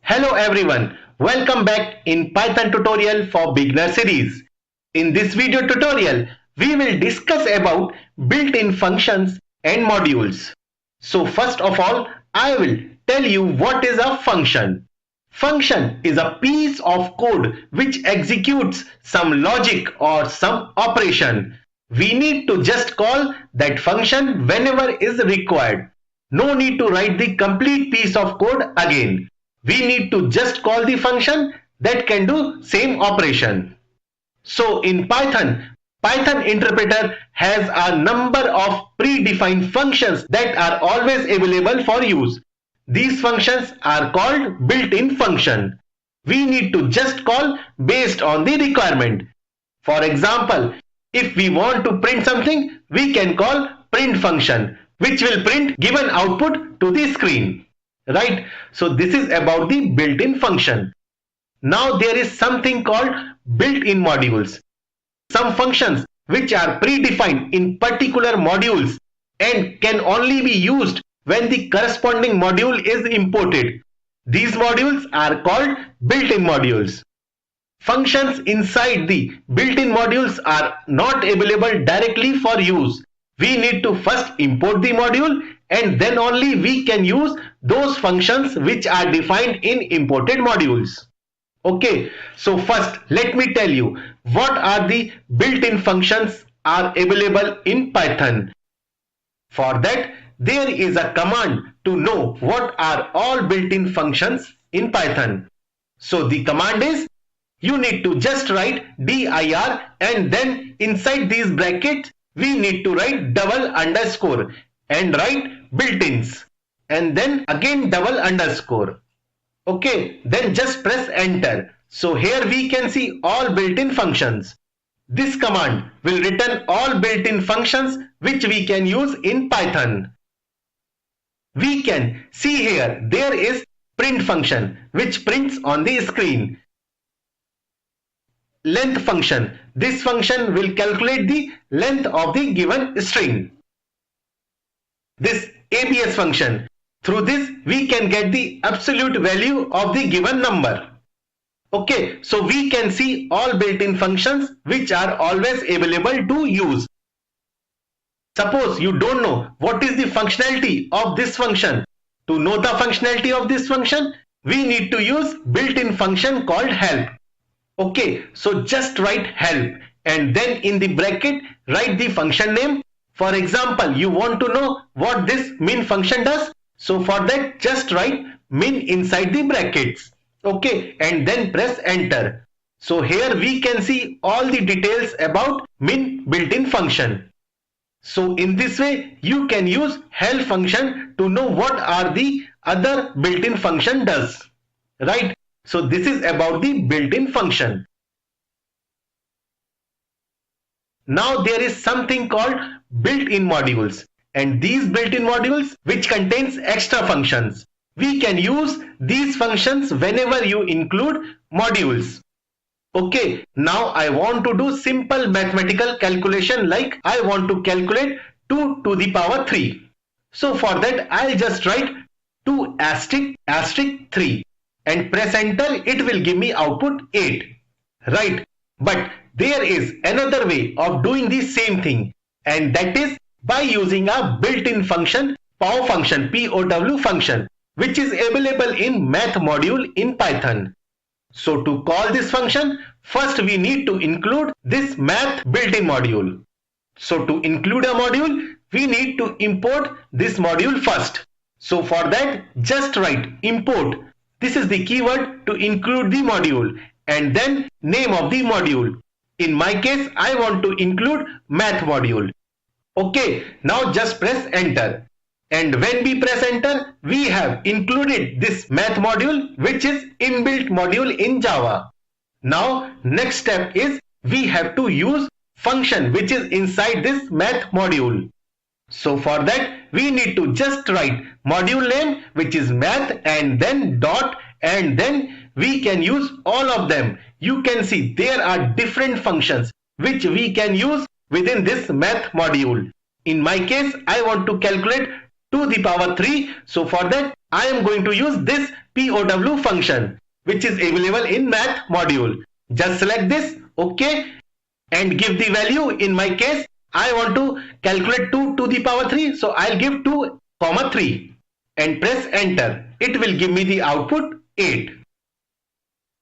Hello everyone, welcome back in Python tutorial for beginner series. In this video tutorial, we will discuss about built-in functions and modules. So first of all, I will tell you what is a function. Function is a piece of code which executes some logic or some operation. We need to just call that function whenever is required. No need to write the complete piece of code again. We need to just call the function that can do same operation. So in Python interpreter has a number of predefined functions that are always available for use. These functions are called built-in function. We need to just call based on the requirement. For example, if we want to print something, we can call print function, which will print given output to the screen. Right? So this is about the built-in function. Now there is something called built-in modules. Some functions which are predefined in particular modules and can only be used when the corresponding module is imported. These modules are called built-in modules. Functions inside the built-in modules are not available directly for use. We need to first import the module and then only we can use those functions which are defined in imported modules. Okay, so first let me tell you what are the built-in functions are available in Python. For that, there is a command to know what are all built-in functions in Python. So the command is, you need to just write dir and then inside these brackets we need to write double underscore and write built-ins and then again double underscore. Okay, then just press enter. So here we can see all built-in functions. This command will return all built-in functions which we can use in Python. We can see here there is print function which prints on the screen. Length function. This function will calculate the length of the given string. This abs function. Through this we can get the absolute value of the given number. Okay, so we can see all built-in functions which are always available to use. Suppose you don't know what is the functionality of this function. To know the functionality of this function, we need to use built-in function called help. Okay, so just write help and then in the bracket write the function name. For example, you want to know what this min function does. So for that just write min inside the brackets. Okay, and then press enter. So here we can see all the details about min built-in function. So in this way you can use help function to know what are the other built-in function does. Right? So this is about the built-in function. Now there is something called built-in modules, and these built-in modules which contains extra functions. We can use these functions whenever you include modules. Okay, now I want to do simple mathematical calculation, like I want to calculate 2 to the power 3. So for that I'll just write 2 asterisk 3 and press enter. It will give me output 8. Right? But there is another way of doing the same thing, and that is by using a built-in function, POW function, which is available in math module in Python. So to call this function, first we need to include this math built-in module. So to include a module, we need to import this module first. So for that, just write import. This is the keyword to include the module and then name of the module. In my case, I want to include math module. Okay, now just press enter. And when we press enter, we have included this math module, which is inbuilt module in Java. Now next step is we have to use function which is inside this math module. So for that we need to just write module name which is math and then dot, and then we can use all of them. You can see there are different functions which we can use within this math module. In my case, I want to calculate to the power 3. So for that I am going to use this POW function which is available in math module. Just select this, OK, and give the value. In my case, I want to calculate 2 to the power 3. So I'll give 2, 3 and press enter. It will give me the output 8.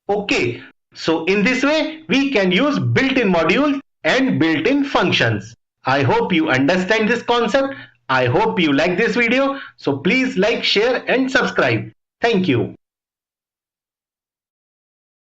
OK. So in this way, we can use built-in modules and built-in functions. I hope you understand this concept. I hope you like this video. So please like, share and subscribe. Thank you.